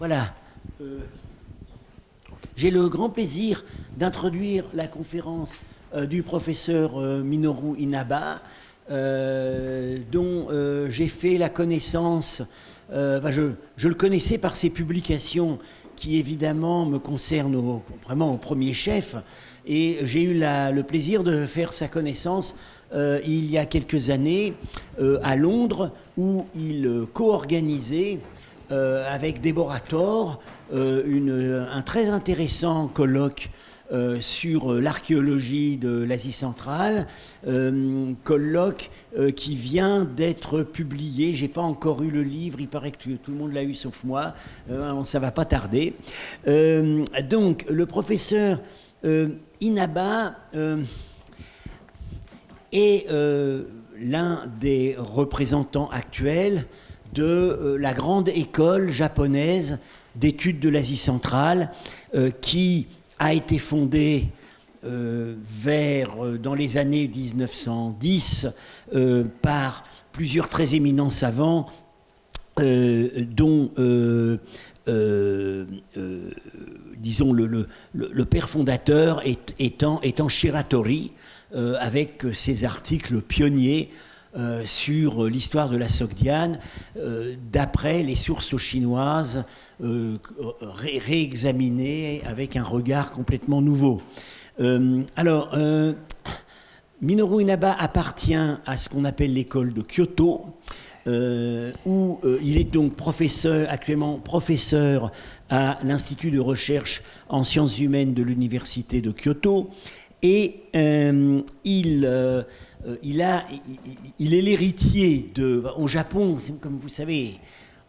Voilà. J'ai le grand plaisir d'introduire la conférence du professeur Minoru Inaba, dont j'ai fait la connaissance. Je le connaissais par ses publications qui évidemment me concernent vraiment au premier chef, et j'ai eu le plaisir de faire sa connaissance il y a quelques années à Londres, où il co-organisait avec Deborah Thor un très intéressant colloque sur l'archéologie de l'Asie centrale, colloque qui vient d'être publié. J'ai pas encore eu le livre, il paraît que tout le monde l'a eu sauf moi, ça va pas tarder. Donc le professeur Inaba est l'un des représentants actuels de la grande école japonaise d'études de l'Asie centrale, qui a été fondée dans les années 1910 par plusieurs très éminents savants, dont disons le père fondateur étant Shiratori, avec ses articles pionniers sur l'histoire de la Sogdiane, d'après les sources chinoises réexaminées avec un regard complètement nouveau. Minoru Inaba appartient à ce qu'on appelle l'école de Kyoto, où il est donc actuellement professeur à l'Institut de recherche en sciences humaines de l'Université de Kyoto, et il est l'héritier au Japon, comme vous savez,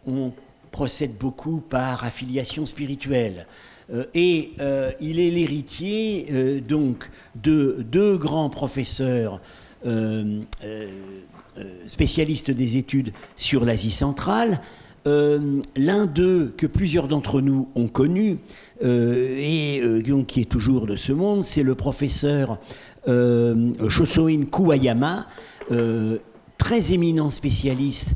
on procède beaucoup par affiliation spirituelle. Il est l'héritier donc de deux grands professeurs spécialistes des études sur l'Asie centrale. L'un d'eux que plusieurs d'entre nous ont connu, donc qui est toujours de ce monde, c'est le professeur Shosoin Kuwayama, très éminent spécialiste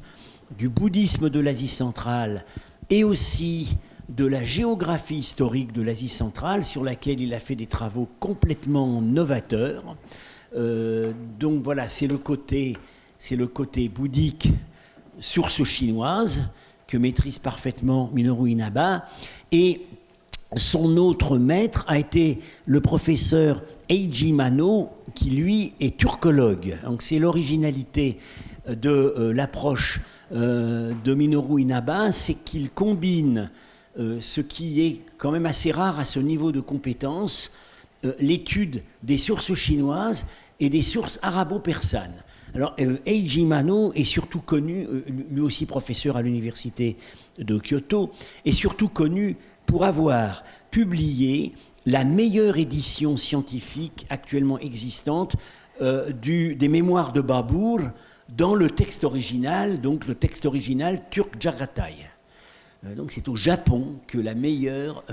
du bouddhisme de l'Asie centrale et aussi de la géographie historique de l'Asie centrale, sur laquelle il a fait des travaux complètement novateurs. Donc voilà, c'est le côté bouddhique, source chinoise, que maîtrise parfaitement Minoru Inaba. Et son autre maître a été le professeur Eiji Mano, qui lui est turcologue. Donc c'est l'originalité de l'approche de Minoru Inaba, c'est qu'il combine ce qui est quand même assez rare à ce niveau de compétence, l'étude des sources chinoises et des sources arabo-persanes. Alors, Eiji Mano est surtout connu, lui aussi professeur à l'université de Kyoto, est surtout connu pour avoir publié la meilleure édition scientifique actuellement existante des mémoires de Babur dans le texte original, donc le texte original Turkshāhs. Donc c'est au Japon que la meilleure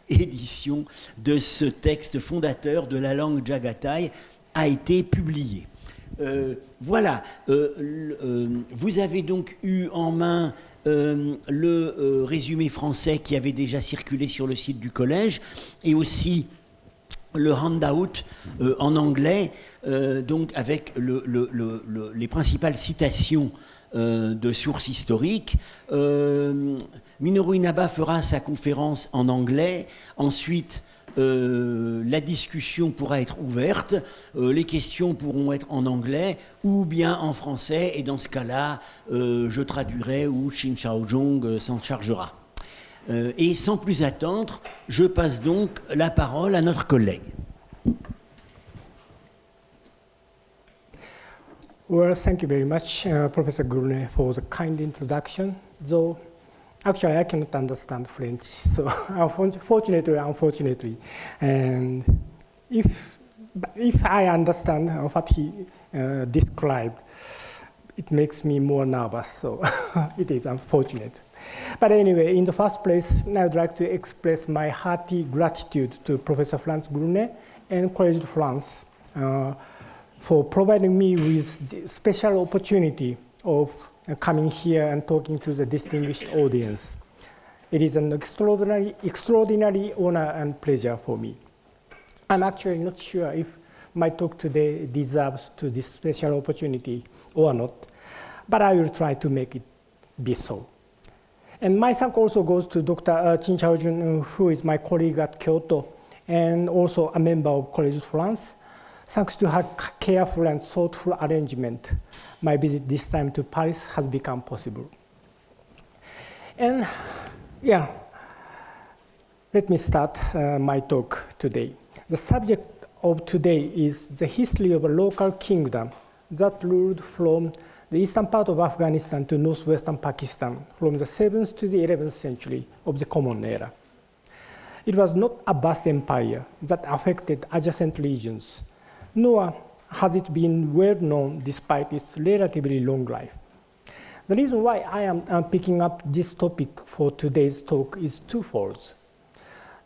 édition de ce texte fondateur de la langue Jagatai a été publiée. Voilà, vous avez donc eu en main le résumé français qui avait déjà circulé sur le site du collège, et aussi le handout en anglais, donc avec les principales citations de sources historiques. Minoru Inaba fera sa conférence en anglais. Ensuite, la discussion pourra être ouverte, les questions pourront être en anglais ou bien en français, et dans ce cas-là, je traduirai ou Shin Xiaozhong s'en chargera. Et sans plus attendre, je passe donc la parole à notre collègue. Well, thank you very much, Professor Grenet, for the kind introduction. Though, actually, I cannot understand French, so unfortunately, and if I understand what he described, it makes me more nervous. So it is unfortunate. But anyway, in the first place, I would like to express my hearty gratitude to Professor Frantz Grenet and Collège de France for providing me with the special opportunity of coming here and talking to the distinguished audience. It is an extraordinary honor and pleasure for me. I'm actually not sure if my talk today deserves to this special opportunity or not, but I will try to make it be so. And my thanks also goes to Dr. Chin Chao-jun, who is my colleague at Kyoto and also a member of Collège de France. Thanks to her careful and thoughtful arrangement, my visit this time to Paris has become possible. And yeah, let me start my talk today. The subject of today is the history of a local kingdom that ruled from the eastern part of Afghanistan to northwestern Pakistan from the 7th to the 11th century of the Common Era. It was not a vast empire that affected adjacent regions, nor has it been well known despite its relatively long life. The reason why I am picking up this topic for today's talk is twofold.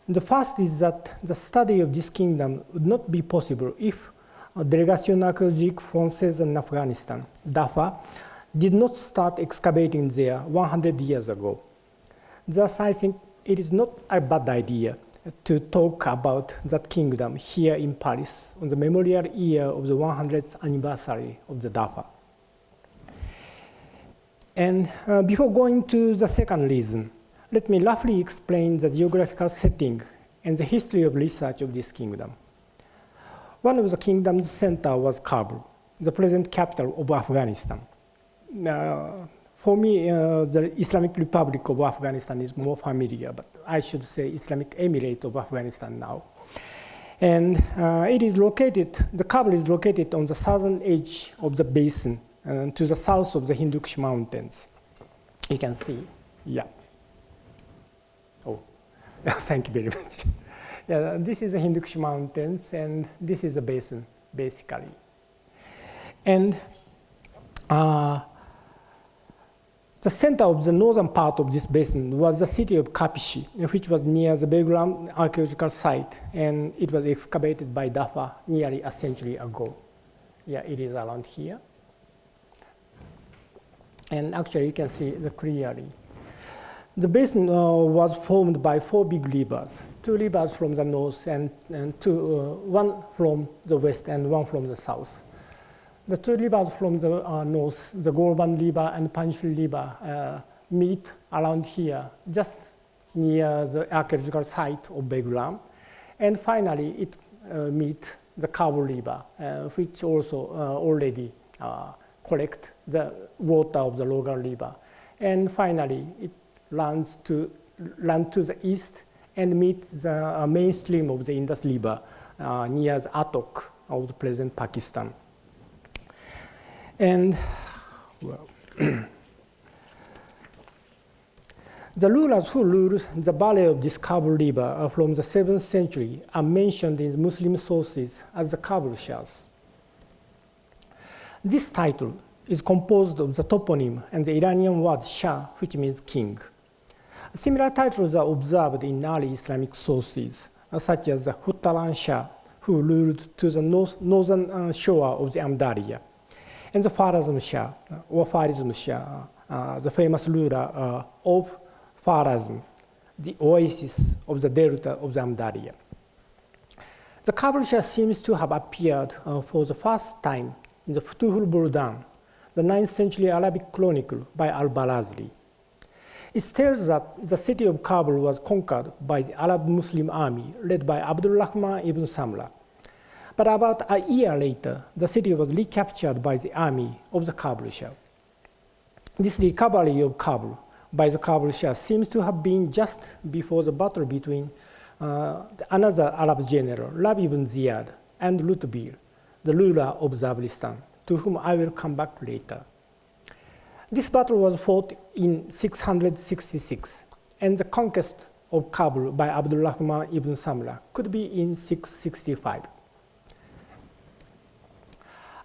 The first is that the study of this kingdom would not be possible if Délégation archéologique française in Afghanistan, DAFA, did not start excavating there 100 years ago. Thus, I think it is not a bad idea to talk about that kingdom here in Paris on the memorial year of the 100th anniversary of the DAFA. And before going to the second reason, let me roughly explain the geographical setting and the history of research of this kingdom. One of the kingdom's center was Kabul, the present capital of Afghanistan. For me, the Islamic Republic of Afghanistan is more familiar, but I should say Islamic Emirate of Afghanistan now. And the Kabul is located on the southern edge of the basin to the south of the Hindu Kush Mountains. You can see, yeah. Oh, thank you very much. Yeah, this is the Hindu Kush Mountains, and this is the basin, basically. And the center of the northern part of this basin was the city of Kapishi, which was near the background archaeological site, and it was excavated by DAFA nearly a century ago. Yeah, it is around here. And actually, you can see it clearly. The basin was formed by 4 big rivers, 2 rivers from the north and one from the west and one from the south. The 2 rivers from the north, the Golban River and Panjshir River, meet around here, just near the archaeological site of Begram. And finally, it meets the Kabul River, which also already collect the water of the Logan River. And finally, it runs to the east and meets the mainstream of the Indus River near the Attock of the present Pakistan. And well, the rulers who ruled the valley of this Kabul River from the 7th century are mentioned in Muslim sources as the Kabul-Shahs. This title is composed of the toponym and the Iranian word Shah, which means king. Similar titles are observed in early Islamic sources, such as the Huttaran Shah, who ruled to the northern shore of the Amdarya, and the Khwarazm Shah, or Farizm Shah, the famous ruler of Khwarazm, the oasis of the delta of the Amdarya. The Kabul Shah seems to have appeared for the first time in the Futuhul Buldan, the 9th century Arabic chronicle by Al-Barazli. It tells that the city of Kabul was conquered by the Arab Muslim army led by Abdul Rahman ibn Samra. But about a year later, the city was recaptured by the army of the Kabul Shah. This recovery of Kabul by the Kabul Shah seems to have been just before the battle between another Arab general, Rabi ibn Ziyad, and Lutbir, the ruler of Zabristan, to whom I will come back later. This battle was fought in 666, and the conquest of Kabul by Abdul Rahman ibn Samra could be in 665.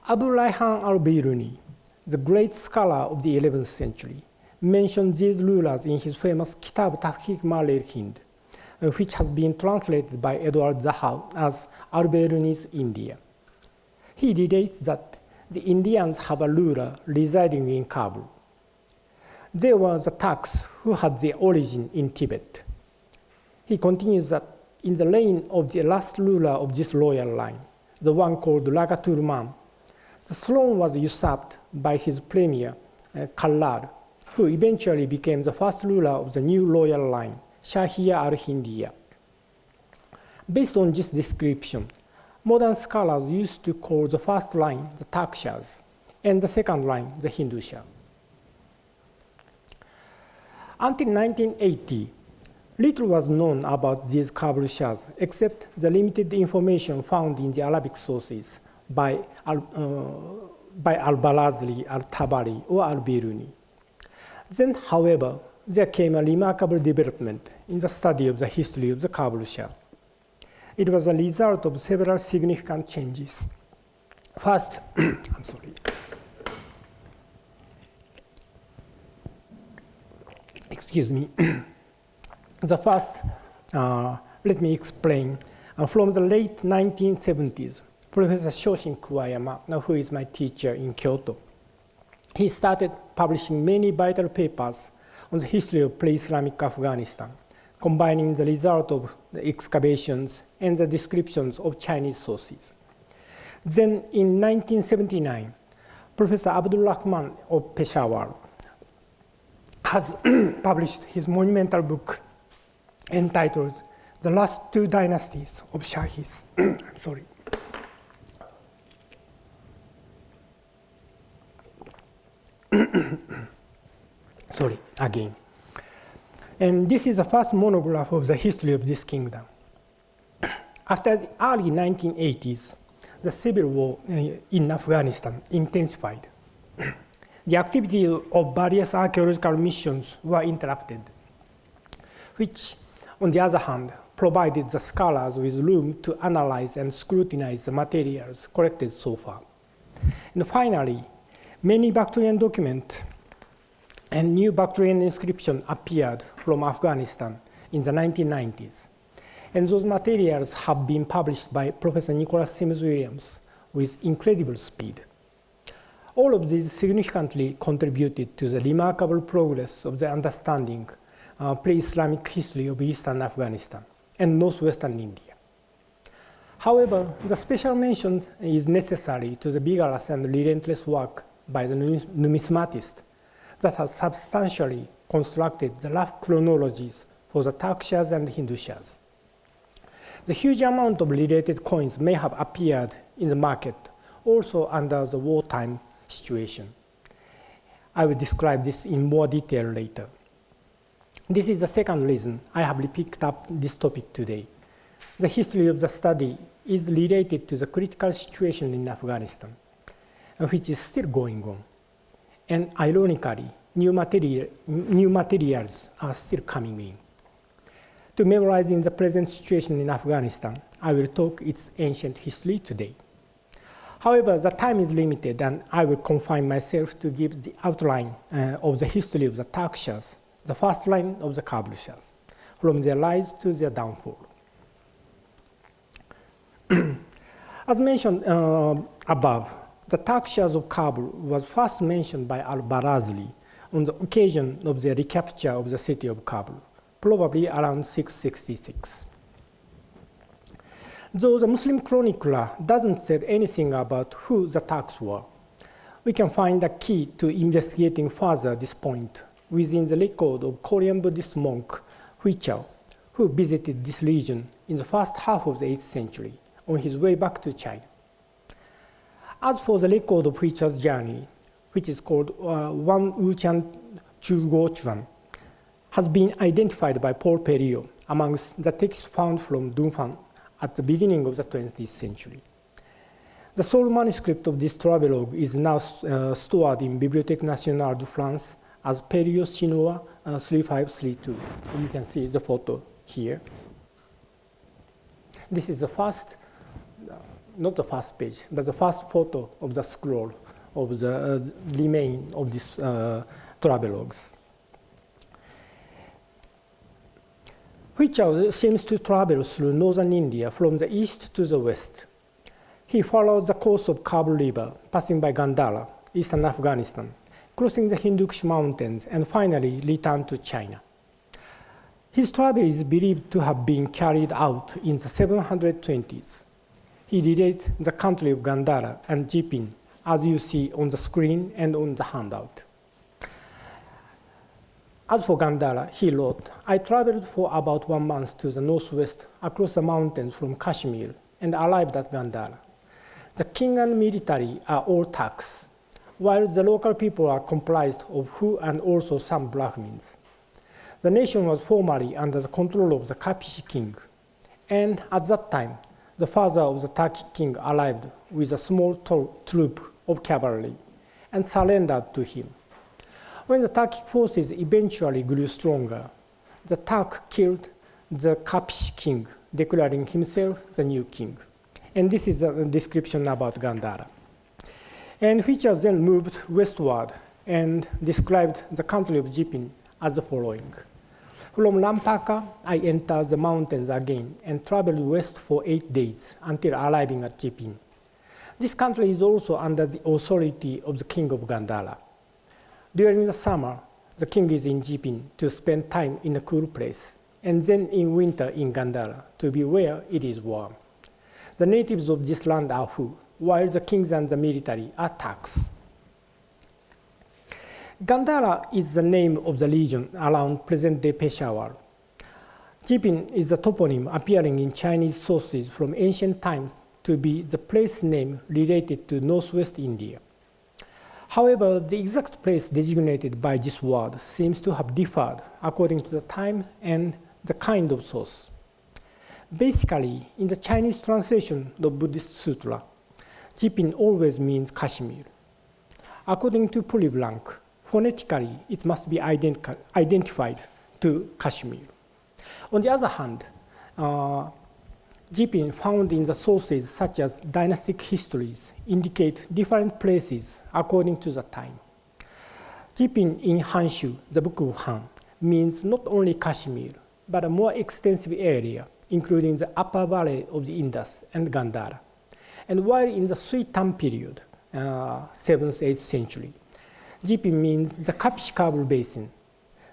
Abu Rayhan al-Biruni, the great scholar of the 11th century, mentioned these rulers in his famous Kitab Tahqiq Mal-e-Hind, which has been translated by Edward Zaha as Al-Biruni's India. He relates that the Indians have a ruler residing in Kabul. There were the Turks who had their origin in Tibet. He continues that in the reign of the last ruler of this royal line, the one called Lagaturman, the throne was usurped by his premier, Kallad, who eventually became the first ruler of the new royal line, Shahia al-Hindiya. Based on this description, modern scholars used to call the first line the Turkshāhs and the second line the Hindūshāh. Until 1980, little was known about these Kabul-Shāhs except the limited information found in the Arabic sources by al-Barazli, al-Tabari, or al-Biruni. Then, however, there came a remarkable development in the study of the history of the Kabul-Shāh. It was a result of several significant changes. First, I'm sorry. Excuse me. The first, let me explain. From the late 1970s, Professor Shoshin Kuwayama, who is my teacher in Kyoto, he started publishing many vital papers on the history of pre-Islamic Afghanistan, combining the result of the excavations and the descriptions of Chinese sources. Then in 1979, Professor Abdul Rahman of Peshawar has published his monumental book entitled The Last Two Dynasties of Shahis. I'm sorry. Sorry, again. And this is the first monograph of the history of this kingdom. After the early 1980s, the civil war in Afghanistan intensified. The activity of various archaeological missions were interrupted, which, on the other hand, provided the scholars with room to analyze and scrutinize the materials collected so far. And finally, many Bactrian documents and new Bactrian inscriptions appeared from Afghanistan in the 1990s. And those materials have been published by Professor Nicholas Sims Williams with incredible speed. All of these significantly contributed to the remarkable progress of the understanding pre-Islamic history of Eastern Afghanistan and northwestern India. However, the special mention is necessary to the vigorous and relentless work by the numismatist that has substantially constructed the rough chronologies for the Turkshāhs and Hindūshāhs. The huge amount of related coins may have appeared in the market also under the wartime situation. I will describe this in more detail later. This is the second reason I have picked up this topic today. The history of the study is related to the critical situation in Afghanistan, which is still going on. And ironically, new materials are still coming in. To memorize in the present situation in Afghanistan, I will talk its ancient history today. However, the time is limited, and I will confine myself to give the outline of the history of the Turkshāhs, the first line of the Kabul-Shāhs, from their rise to their downfall. As mentioned above, the Turkshāhs of Kabul was first mentioned by al-Barazli on the occasion of the recapture of the city of Kabul, probably around 666. Though the Muslim chronicler doesn't say anything about who the Turks were, we can find a key to investigating further this point within the record of Korean Buddhist monk Huichao, who visited this region in the first half of the 8th century on his way back to China. As for the record of Huichao's journey, which is called Wan Wuchan Chugochuan, has been identified by Paul Perriot amongst the texts found from Dunfan at the beginning of the 20th century. The sole manuscript of this travelogue is now stored in Bibliothèque Nationale de France as Perriot Chinois 3532. You can see the photo here. This is the first, not the first page, but the first photo of the scroll of the remain of these travelogues. Huichao seems to travel through northern India from the east to the west. He followed the course of Kabul River, passing by Gandhara, eastern Afghanistan, crossing the Hindu Mountains, and finally returned to China. His travel is believed to have been carried out in the 720s. He relates the country of Gandhara and Jipin, as you see on the screen and on the handout. As for Gandhara, he wrote, I traveled for about 1 month to the northwest across the mountains from Kashmir and arrived at Gandhara. The king and military are all Turks, while the local people are comprised of Hu and also some Brahmins. The nation was formerly under the control of the Kapsi king, and at that time, the father of the Turkic king arrived with a small troop of cavalry and surrendered to him. When the Turkic forces eventually grew stronger, the Turk killed the Kapsi king, declaring himself the new king. And this is a description about Gandhara. And Fischer then moved westward and described the country of Jipin as the following. From Lampaka, I entered the mountains again and traveled west for 8 days until arriving at Jipin. This country is also under the authority of the king of Gandhara. During the summer, the king is in Jipin to spend time in a cool place, and then in winter in Gandhara to be where it is warm. The natives of this land are Hu, while the kings and the military are Turks. Gandhara is the name of the region around present-day Peshawar. Jipin is the toponym appearing in Chinese sources from ancient times to be the place name related to northwest India. However, the exact place designated by this word seems to have differed according to the time and the kind of source. Basically, in the Chinese translation of Buddhist sutra, Jipin always means Kashmir. According to Polyblanc, phonetically, it must be identified to Kashmir. On the other hand, Jipin found in the sources such as dynastic histories indicate different places according to the time. Jipin in Hanshu, the Book of Han, means not only Kashmir, but a more extensive area, including the upper valley of the Indus and Gandhara. And while in the Sui Tam period, 7th, 8th century, Jipin means the Kapsi-Kabul basin.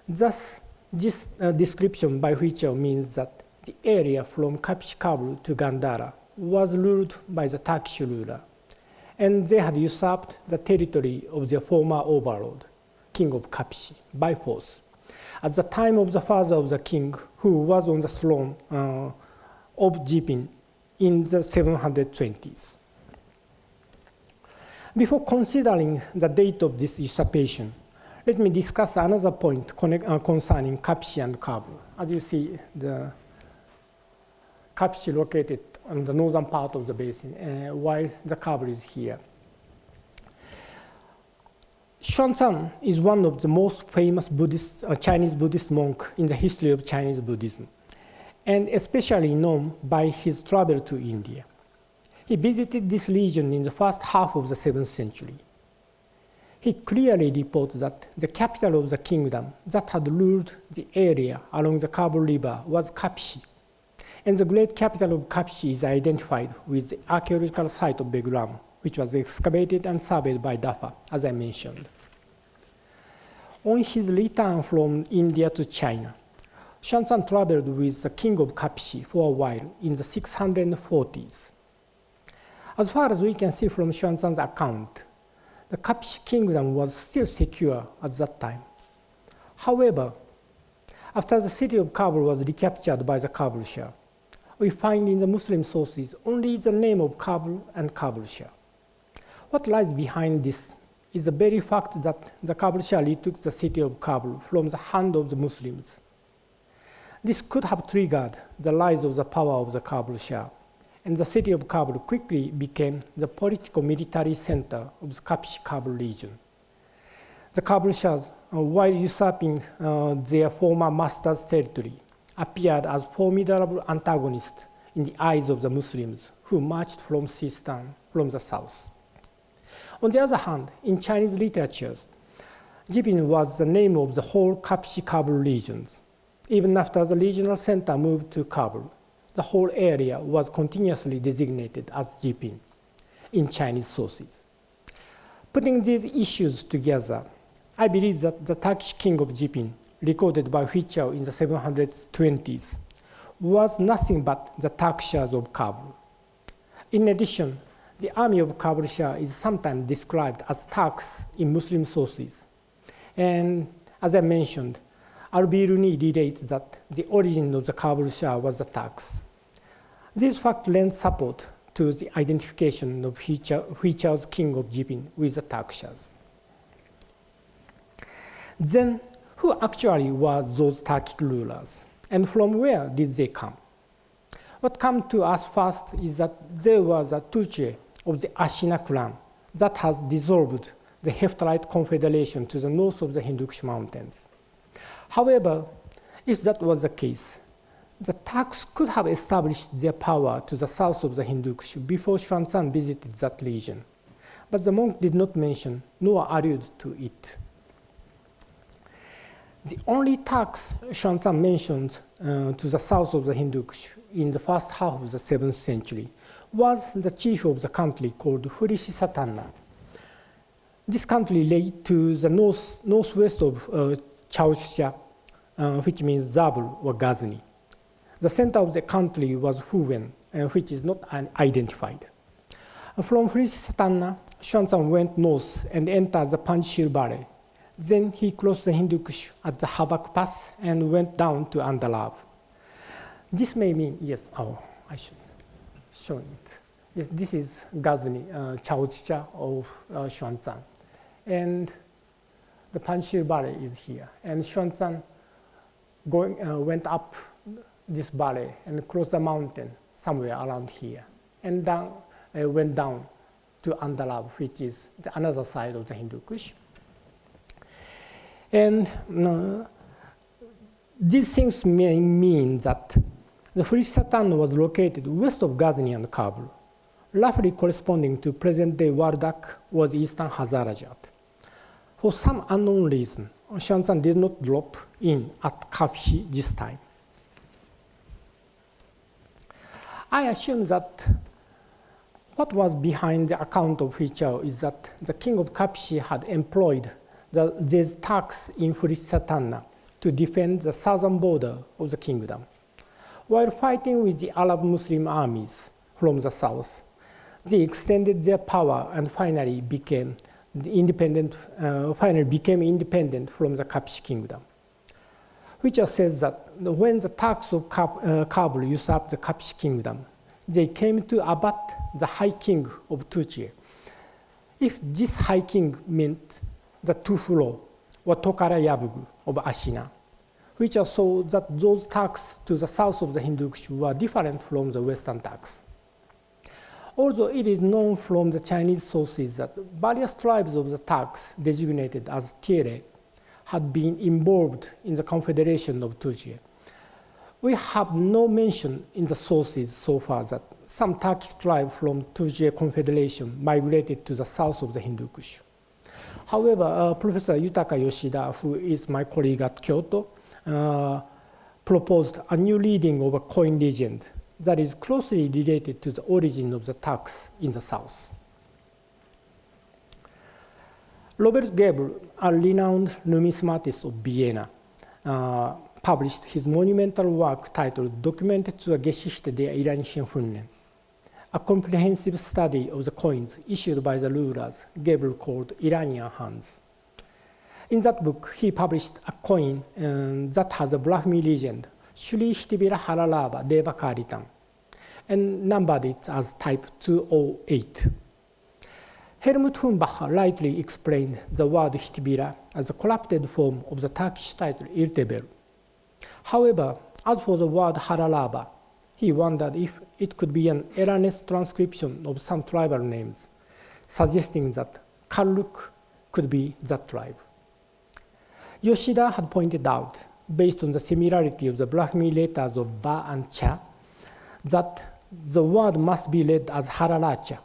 Thus, this description by Fischer means that the area from Kapsi-Kabul to Gandhara was ruled by the Turkish ruler, and they had usurped the territory of their former overlord, king of Kapsi, by force, at the time of the father of the king who was on the throne of Jipin in the 720s. Before considering the date of this usurpation, let me discuss another point concerning Kapsi and Kabul. As you see, the Kapsi located on the northern part of the basin, while the Kabul is here. Xuanzang is one of the most famous Chinese Buddhist monks in the history of Chinese Buddhism, and especially known by his travel to India. He visited this region in the first half of the 7th century. He clearly reports that the capital of the kingdom that had ruled the area along the Kabul River was Kapsi, and the great capital of Kapsi is identified with the archaeological site of Begram, which was excavated and surveyed by DAFA, as I mentioned. On his return from India to China, Xuanzang traveled with the king of Kapsi for a while in the 640s. As far as we can see from Xuanzang's account, the Kapsi kingdom was still secure at that time. However, after the city of Kabul was recaptured by the Kabul Shah, we find in the Muslim sources only the name of Kabul and Kabul Shah. What lies behind this is the very fact that the Kabul Shah retook the city of Kabul from the hand of the Muslims. This could have triggered the rise of the power of the Kabul Shah, and the city of Kabul quickly became the political military center of the Kapsi-Kabul region. The Kabul Shahs, while usurping their former master's territory, appeared as formidable antagonists in the eyes of the Muslims who marched from Sistan from the south. On the other hand, in Chinese literature, Jipin was the name of the whole Kapsi-Kabul region. Even after the regional center moved to Kabul, the whole area was continuously designated as Jipin in Chinese sources. Putting these issues together, I believe that the Turkish king of Jipin, recorded by Huichao in the 720s, was nothing but the Turkshāhs of Kabul. In addition, the army of Kabul Shah is sometimes described as Turks in Muslim sources. And as I mentioned, Al-Biruni relates that the origin of the Kabul Shah was the Turks. This fact lends support to the identification of Huichao's king of Jipin with the Turkshāhs. Then, who actually were those Turkic rulers, and from where did they come? What comes to us first is that there was a Turkshāh of the Ashina clan that has dissolved the Hephthalite Confederation to the north of the Hindu Kush Mountains. However, if that was the case, the Turks could have established their power to the south of the Hindu Kush before Xuanzang visited that region, but the monk did not mention nor allude to it. The only Turks Xuanzang mentioned to the south of the Hindu Kush in the first half of the 7th century was the chief of the country called Hurishisatanna. This country lay to the northwest of Chaoshia, which means Zabul or Ghazni. The center of the country was Huwen, which is not identified. From Hurishisatanna, Xuanzang went north and entered the Panjshir Valley. Then he crossed the Hindu Kush at the Habak Pass and went down to Andalab. This may mean, yes, I should show it. Yes, this is Ghazni, Chaoshia of Xuanzang. And the Panjshir Valley is here. And Xuanzang went up this valley and crossed the mountain somewhere around here. And then went down to Andalab, which is the another side of the Hindu Kush. And these things may mean that the Hurishisatanna was located west of Ghazni and Kabul, roughly corresponding to present-day Wardak or the eastern Hazarajat. For some unknown reason, Xuanzang did not drop in at Kapshi this time. I assume that what was behind the account of Huichao is that the king of Kapshi had employed these Turks in Hurishisatanna to defend the southern border of the kingdom. While fighting with the Arab Muslim armies from the south, they extended their power and finally became independent from the Kapshi kingdom. Huichao says that when the Turks of Kabul usurped the Kapshi kingdom, they came to abut the high king of Turkey. If this high king meant the Tuflo or Tokara Yabugu of Ashina, which saw that those Turks to the south of the Hindu Kush were different from the Western Turks. Although it is known from the Chinese sources that various tribes of the Turks designated as Tiere had been involved in the Confederation of Turkey, we have no mention in the sources so far that some Turkic tribe from Turkey Confederation migrated to the south of the Hindu Kush. However, Professor Yutaka Yoshida, who is my colleague at Kyoto, proposed a new reading of a coin legend that is closely related to the origin of the Turks in the south. Robert Gebel, a renowned numismatist of Vienna, published his monumental work titled Dokumente zur Geschichte der iranischen Hunnen, a comprehensive study of the coins issued by the rulers Gebel called Iranian Hans. In that book, he published a coin that has a Brahmi legend, Shri Hitibira Haralaba Deva Karitam, and numbered it as type 208. Helmut Humbacher rightly explained the word Hitibira as a corrupted form of the Turkish title Irtebel. However, as for the word Haralaba, he wondered if it could be an erroneous transcription of some tribal names, suggesting that Karluk could be that tribe. Yoshida had pointed out, based on the similarity of the Brahmi letters of Ba and Cha, that the word must be read as Haralacha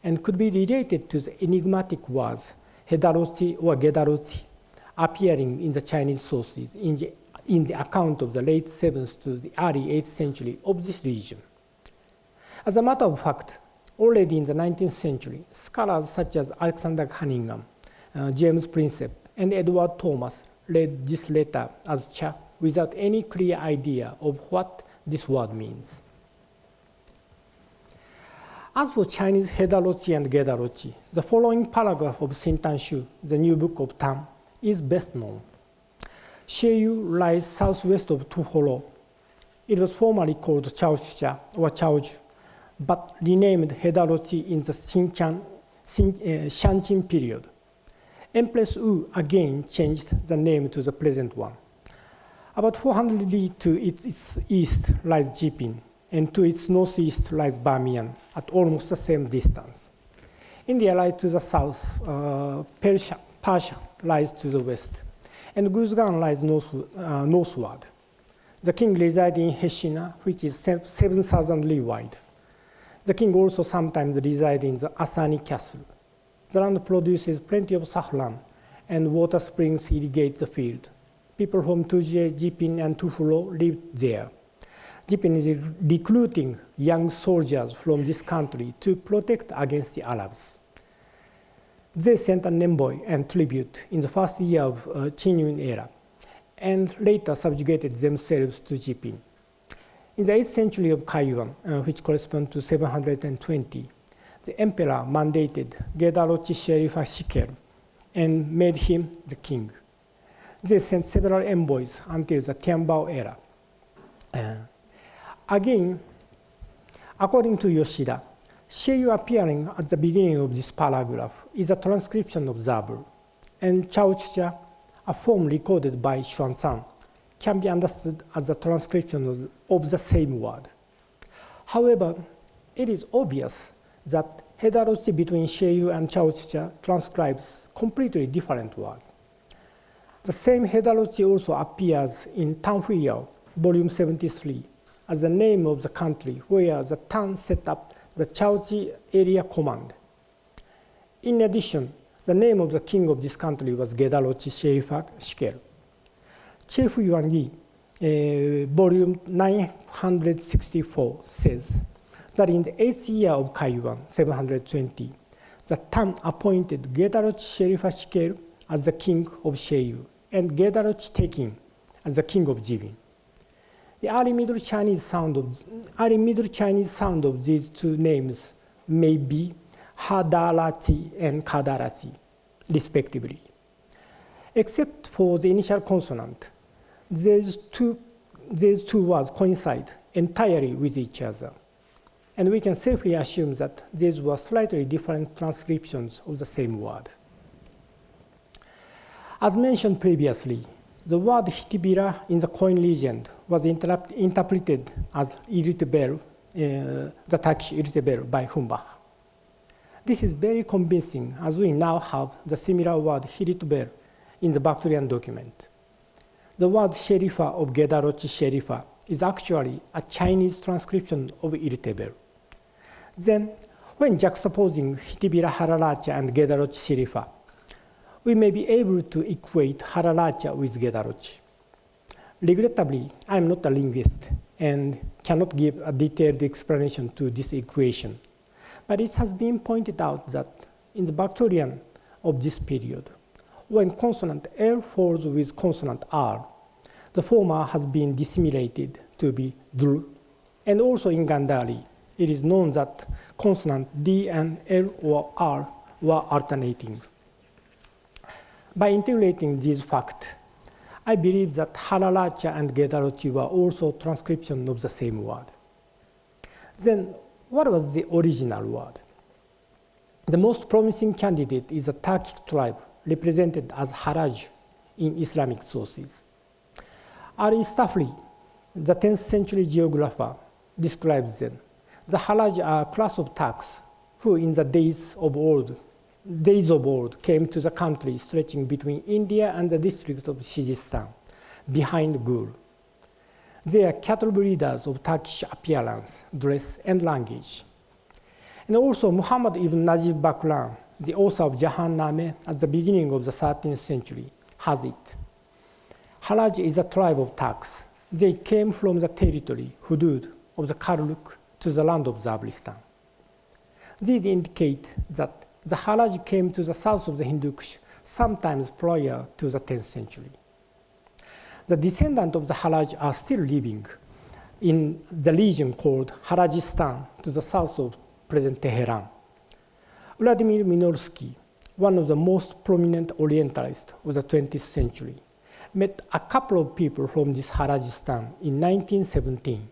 and could be related to the enigmatic words Hedarosi or Gedarosi appearing in the Chinese sources in the account of the late 7th to the early 8th century of this region. As a matter of fact, already in the 19th century, scholars such as Alexander Cunningham, James Prinsep, and Edward Thomas read this letter as Cha without any clear idea of what this word means. As for Chinese Hedarochi and Gedarochi, the following paragraph of Sintanshu, the new book of Tang, is best known. Sheyu lies southwest of Tuhoro. It was formerly called Chaochucha or Chaoju, but renamed Hedarochi in the Shanqing period. Empress Wu again changed the name to the present one. About 400 li to its east lies Jipin, and to its northeast lies Bamiyan, at almost the same distance. India lies to the south, Persia lies to the west, and Guzgan lies northward. The king resided in Heshina, which is 7,000 li wide. The king also sometimes resides in the Asani castle. The land produces plenty of saffron, and water springs irrigate the field. People from Tujie, Jipin, and Tufulo live there. Jipin is recruiting young soldiers from this country to protect against the Arabs. They sent an envoy and tribute in the first year of Qingyun era, and later subjugated themselves to Jipin. In the 8th century of Kaiyuan, which corresponds to 720, the emperor mandated Gedarochi Sherifa Shikel and made him the king. They sent several envoys until the Tianbao era. Again, according to Yoshida, Sheyu appearing at the beginning of this paragraph is a transcription of Zabur, and Chaochucha, a form recorded by Xuanzang, can be understood as a transcription of the same word. However, it is obvious that Hedarochi between Sheyu and Chaochucha transcribes completely different words. The same Hedarochi also appears in Tanhuiyao, volume 73, as the name of the country where the Tang set up the Chaochi Area Command. In addition, the name of the king of this country was Gedarochi Sherifa Shikel. Chefu Yuangi, volume 964, says that in the 8th year of Kaiyuan, 720, the Tang appointed Gedarochi Sherifa Shikel as the king of Sheyu, and Gedarochi Tekin as the king of Jibin. The early Middle Chinese sound of these two names may be Hadarachi and Kadarachi, respectively. Except for the initial consonant, these two words coincide entirely with each other, and we can safely assume that these were slightly different transcriptions of the same word. As mentioned previously, the word Hitibira in the coin legend was interpreted as irritable, the Turkish irritable by Humbach. This is very convincing, as we now have the similar word Hiritubel in the Bactrian document. The word Sherifa of Gedarochi Sherifa is actually a Chinese transcription of irritable. Then, when juxtaposing Hitibira Hararacha and Gedarochi Sherifa, we may be able to equate Hararacha with Gedarochi. Regrettably, I am not a linguist and cannot give a detailed explanation to this equation, but it has been pointed out that in the Bactrian of this period, when consonant L falls with consonant R, the former has been dissimulated to be Dr, and also in Gandhari, it is known that consonant D and L or R were alternating. By integrating these facts, I believe that Hararacha and Gedarochi were also transcriptions of the same word. Then, what was the original word? The most promising candidate is a Turkic tribe represented as Haraj in Islamic sources. Al-Istafri, the 10th century geographer, describes them. The Haraj are a class of Turks who in the days of old came to the country stretching between India and the district of Shizistan, behind Gur. They are cattle breeders of Turkish appearance, dress, and language. And also Muhammad ibn Najib Bakran, the author of Jahannameh at the beginning of the 13th century, has it. Haraj is a tribe of Turks. They came from the territory, Hudud, of the Karluk to the land of Zabristan. These indicate that the Haraj came to the south of the Hindu Kush sometimes prior to the 10th century. The descendants of the Haraj are still living in the region called Harajistan to the south of present Tehran. Vladimir Minorsky, one of the most prominent Orientalists of the 20th century, met a couple of people from this Harajistan in 1917.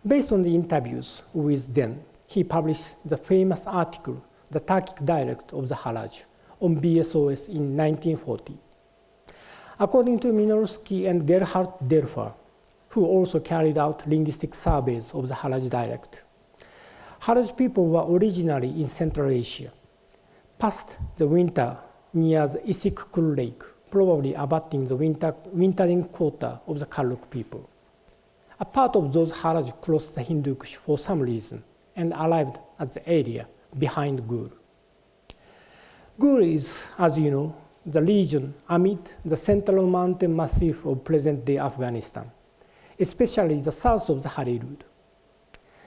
Based on the interviews with them, he published the famous article, The Turkic Dialect of the Haraj, on BSOS in 1940. According to Minorsky and Gerhard Derfer, who also carried out linguistic surveys of the Haraj dialect, Haraj people were originally in Central Asia, passed the winter near the Issyk-Kul Lake, probably abutting the wintering quota of the Kaluk people. A part of those Haraj crossed the Hindu Kush for some reason and arrived at the area behind Gur. Gur is, as you know, the region amid the central mountain massif of present-day Afghanistan, especially the south of the Harirud.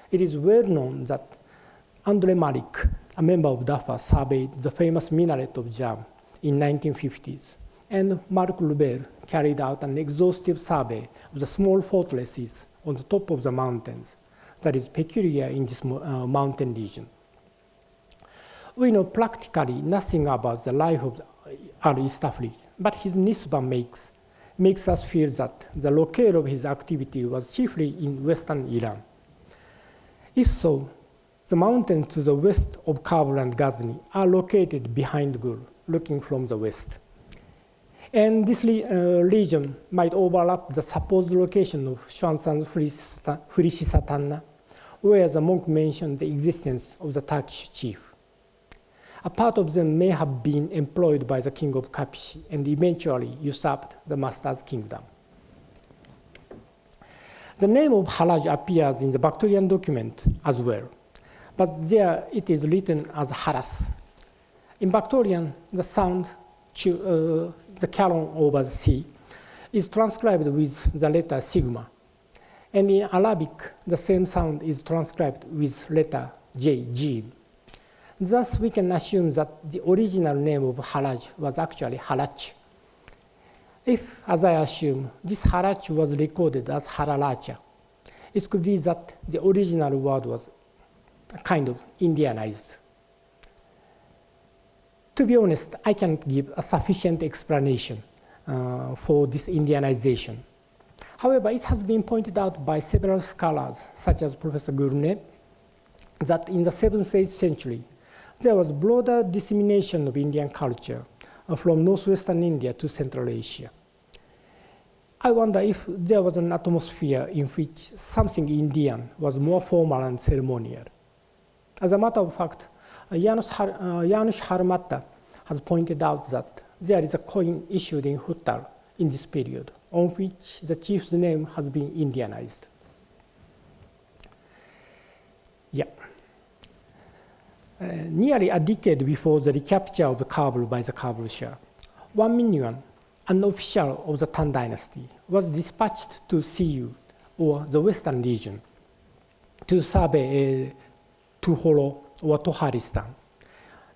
It is well known that André Malik, a member of DAFA, surveyed the famous minaret of Jam in 1950s, and Marc Loubert carried out an exhaustive survey of the small fortresses on the top of the mountains that is peculiar in this mountain region. We know practically nothing about the life of al-Istafri, but his nisbah makes us feel that the locale of his activity was chiefly in western Iran. If so, the mountains to the west of Kabul and Ghazni are located behind Gur, looking from the west. And this region might overlap the supposed location of Xuanzang's Furishisatanna, where the monk mentioned the existence of the Turkish chief. A part of them may have been employed by the king of Kapishi and eventually usurped the master's kingdom. The name of Haraj appears in the Bactrian document as well, but there it is written as Haras. In Bactrian, the sound, the caron over the sea, is transcribed with the letter sigma, and in Arabic, the same sound is transcribed with letter J, Jim. Thus, we can assume that the original name of Haraj was actually Harach. If, as I assume, this Harach was recorded as Haralacha, it could be that the original word was kind of Indianized. To be honest, I can't give a sufficient explanation for this Indianization. However, it has been pointed out by several scholars, such as Professor Grenet, that in the 7th to 8th century, there was broader dissemination of Indian culture from northwestern India to Central Asia. I wonder if there was an atmosphere in which something Indian was more formal and ceremonial. As a matter of fact, Janusz Harmatta has pointed out that there is a coin issued in Huttal in this period, on which the chief's name has been Indianized. Yeah. Nearly a decade before the recapture of Kabul by the Kabul Shah, 1 million, an official of the Tang dynasty, was dispatched to Siyu, or the western region, to survey Tuhoro or Toharistan,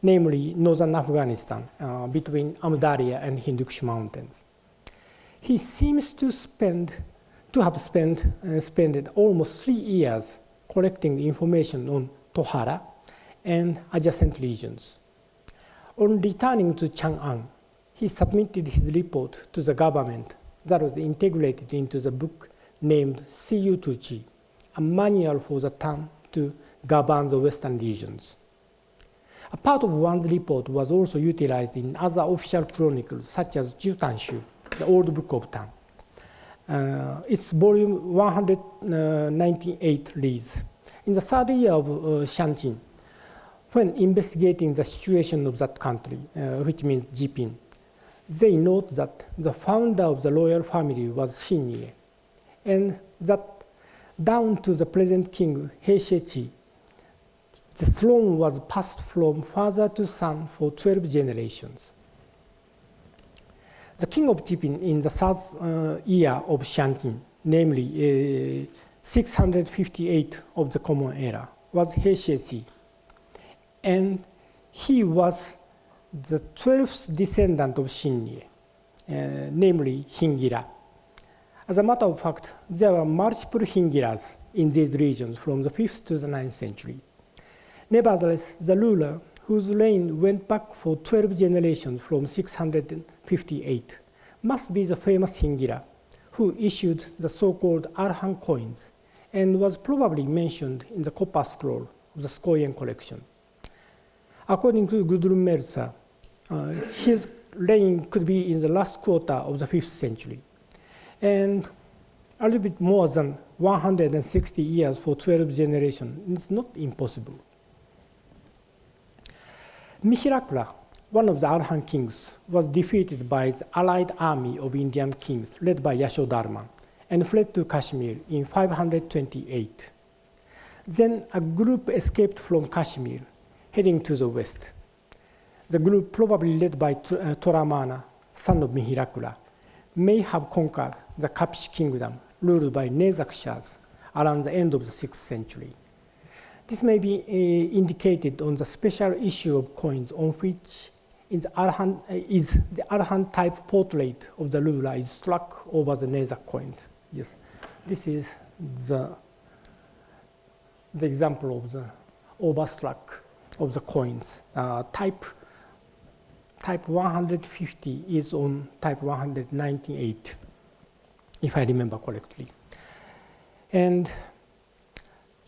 namely northern Afghanistan, between Amudarya and Hindu Kush mountains. He seems to have spent almost 3 years collecting information on Tohara and adjacent regions. On returning to Chang'an, he submitted his report to the government that was integrated into the book named Siyu Tuji, a manual for the Tang to govern the western regions. A part of one's report was also utilized in other official chronicles, such as Jutanshu, the Old Book of Tang. Its volume 198 reads, in the 3rd year of Shanqin, when investigating the situation of that country, which means Jipin, they note that the founder of the royal family was Xinye, and that down to the present king Heishechi, the throne was passed from father to son for 12 generations. The king of Jipin in the 3rd year of Shanqin, namely 658 of the Common Era, was Heishechi, and he was the 12th descendant of Shinye, namely Hingira. As a matter of fact, there were multiple Hingiras in these regions from the 5th to the 9th century. Nevertheless, the ruler, whose reign went back for 12 generations from 658, must be the famous Hingira, who issued the so-called Arhan coins and was probably mentioned in the copper scroll of the Skoyen collection. According to Gudrun Meltzer, his reign could be in the last quarter of the 5th century, and a little bit more than 160 years for 12 generations is not impossible. Mihirakula, one of the Arhan kings, was defeated by the allied army of Indian kings led by Yashodharma and fled to Kashmir in 528. Then a group escaped from Kashmir, heading to the west. The group, probably led by Toramana, son of Mihirakula, may have conquered the Kapish kingdom ruled by Turkshāhs around the end of the 6th century. This may be indicated on the special issue of coins on which the Arhan type portrait of the ruler is struck over the Nezak coins. Yes, this is the example of the overstruck of the coins. Type 150 is on type 198, if I remember correctly. And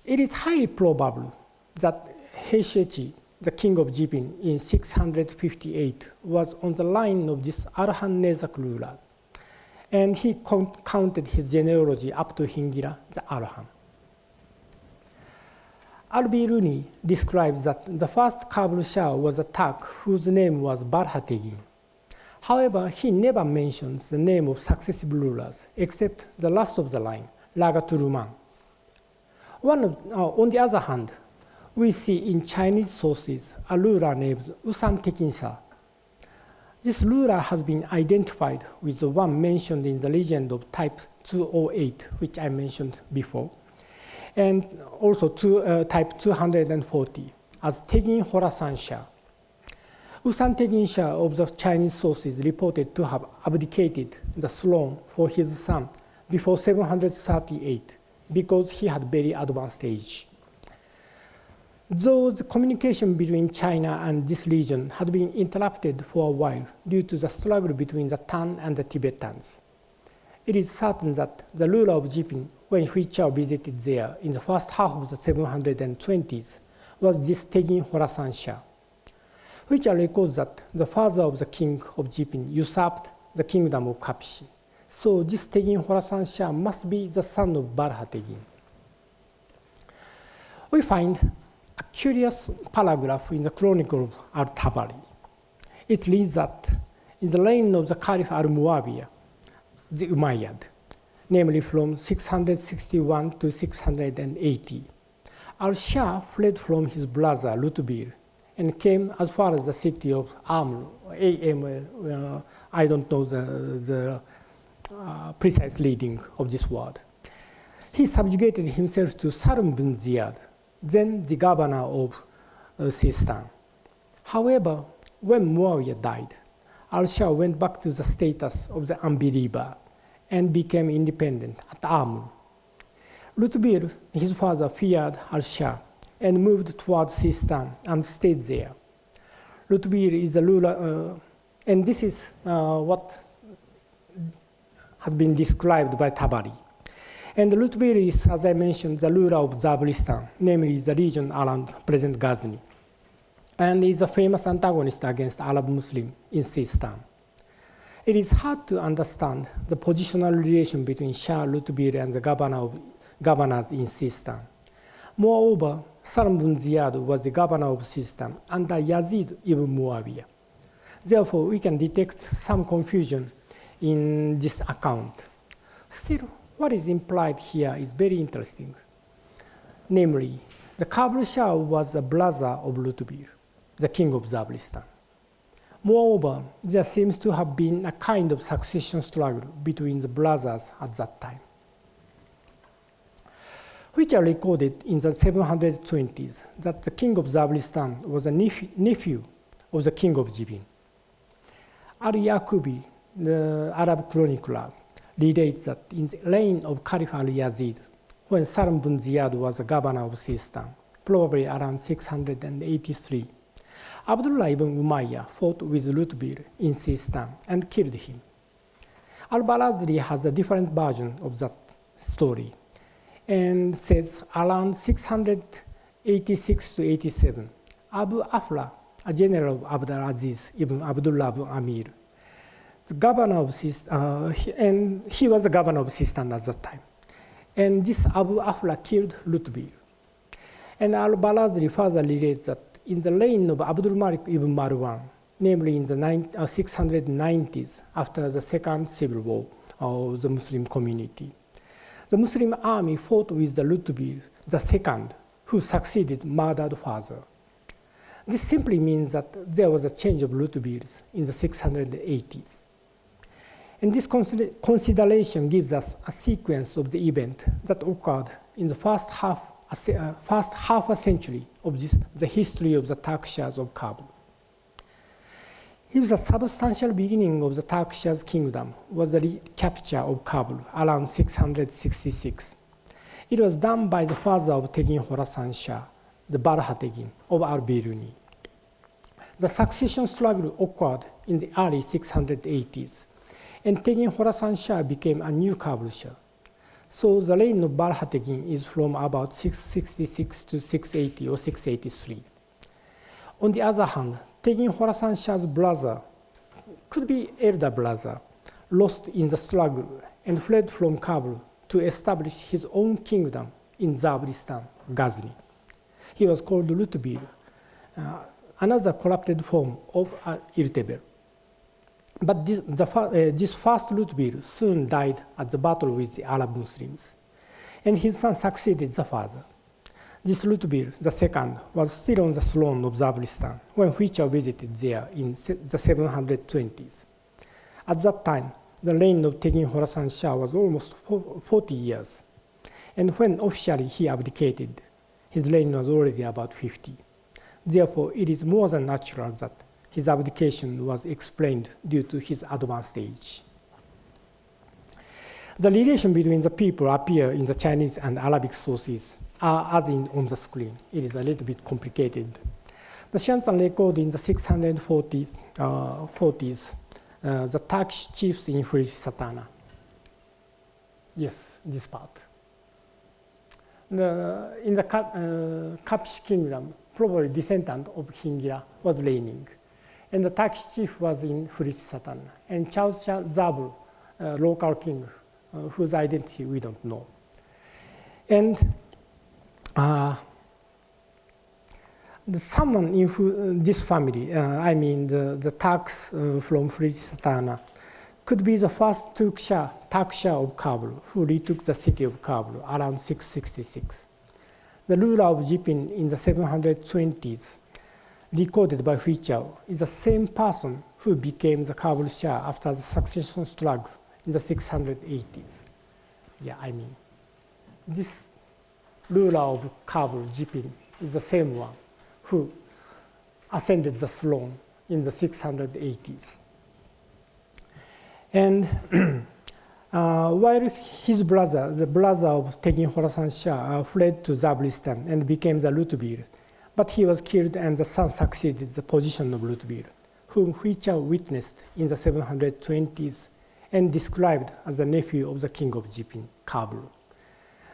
it is highly probable that Heishechi, the king of Jipin, in 658 was on the line of this Arhan Nezak ruler, and he counted his genealogy up to Hingira, the Arhan. Al-Biruni describes that the first Kabul Shah was a Turk whose name was Barhategin. However, he never mentions the name of successive rulers except the last of the line, Lagaturuman. On the other hand, we see in Chinese sources a ruler named Usan Tekinsa. This ruler has been identified with the one mentioned in the legend of type 208, which I mentioned before, and also type 240 as Tegin Horasan Shah. Usan Tegin Shah of the Chinese sources reported to have abdicated the throne for his son before 738 because he had very advanced age. Though the communication between China and this region had been interrupted for a while due to the struggle between the Tang and the Tibetans, it is certain that the ruler of Jipin, when Huichao visited there in the first half of the 720s, was this Tegin Horasan Shah. Huichao records that the father of the king of Jipin usurped the kingdom of Kapishi. So this Tegin Horasan Shah must be the son of Barhategin. We find a curious paragraph in the Chronicle of Al-Tabari. It reads that in the reign of the Caliph al-Muawiyah, the Umayyad, namely from 661 to 680, al-Shah fled from his brother Lutbir and came as far as the city of Amr. I don't know the precise reading of this word. He subjugated himself to Salim bin Ziyad, then the governor of Sistan. However, when Muawiyah died, al-Shah went back to the status of the unbeliever and became independent at Amr. Lutbir, his father, feared al-Shah and moved towards Sistan and stayed there. Lutbir is the ruler, and this is what has been described by Tabari. And Lutbir is, as I mentioned, the ruler of Zabristan, namely the region around present Ghazni, and is a famous antagonist against Arab Muslims in Sistan. It is hard to understand the positional relation between Shah Lutbir and the governors in Sistan. Moreover, Salim bin Ziyad was the governor of Sistan under Yazid ibn Muawiyah. Therefore, we can detect some confusion in this account. Still, what is implied here is very interesting. Namely, the Kabul Shah was a brother of Lutbir, the king of Zabristan. Moreover, there seems to have been a kind of succession struggle between the brothers at that time, which are recorded in the 720s that the king of Zabristan was a nephew of the king of Jibin. Al-Yaqubi, the Arab chronicler, relates that in the reign of Caliph al-Yazid, when Salam bin Ziyad was the governor of Sistan, probably around 683, Abdullah ibn Umayyah fought with Lutbir in Sistan and killed him. Al-Barazili has a different version of that story and says around 686 to 87, Abu Afla, a general of Abdul Aziz ibn Abdullah ibn Amir, the governor of Sistan, and he was the governor of Sistan at that time. And this Abu Afla killed Lutbir. And Al-Barazili further relates that in the reign of Abdul Malik ibn Marwan, namely in the 690s after the second civil war of the Muslim community, the Muslim army fought with the Lutbir, the second, who succeeded murdered father. This simply means that there was a change of Lutbirs in the 680s. And this consideration gives us a sequence of the event that occurred in the first half a century of the history of the Turkshāhs of Kabul. Here's a substantial beginning of the Turkshāhs kingdom was the recapture of Kabul around 666. It was done by the father of Tegin Khorasan Shah, the Balha Tegin of Al-Biruni. The succession struggle occurred in the early 680s, and Tegin Khorasan Shah became a new Kabul Shah. So the reign of Balha Tegin is from about 666 to 680 or 683. On the other hand, Tegin Khorasan Shah's brother, could be elder brother, lost in the struggle and fled from Kabul to establish his own kingdom in Zabristan, Ghazni. He was called Lutbir, another corrupted form of Irtebel. But this first Lutbir soon died at the battle with the Arab Muslims, and his son succeeded the father. This Lutbir, the second, was still on the throne of Zabristan when Huichao visited there in the 720s. At that time, the reign of Tegin Khorasan Shah was almost 40 years, and when officially he abdicated, his reign was already about 50. Therefore, it is more than natural that his abdication was explained due to his advanced age. The relation between the people appear in the Chinese and Arabic sources as on the screen. It is a little bit complicated. The Shantan record in the 640s, the Turkish chiefs in Satana. Yes, this part. In the Kapish kingdom, probably descendant of Hingira was reigning. And the Turkish chief was in Satana. And Charles Zabur, local king, whose identity we don't know. And someone in this family, the Turks from Satana, could be the first Turkshāh of Kabul, who retook the city of Kabul around 666. The ruler of Jipin in the 720s, recorded by Huichao, is the same person who became the Kabul Shah after the succession struggle in the 680s. This ruler of Kabul, Jipin, is the same one who ascended the throne in the 680s. And while his brother, the brother of Tegin Khorasan Shah, fled to Zabristan and became the Lutbir, but he was killed and the son succeeded the position of Lutbir, whom Huichao witnessed in the 720s and described as the nephew of the king of Jipin, Kabul.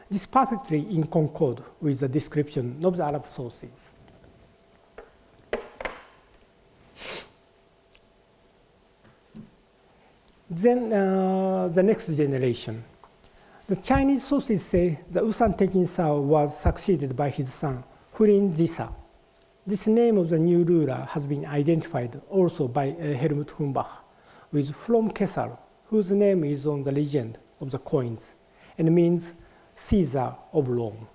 This perfectly in concord with the description of the Arab sources. Then the next generation. The Chinese sources say the Usan Tegin Sao was succeeded by his son, Hurin Zisa. This name of the new ruler has been identified also by Helmut Humbach with from Kesar, whose name is on the legend of the coins and means Caesar of Rome.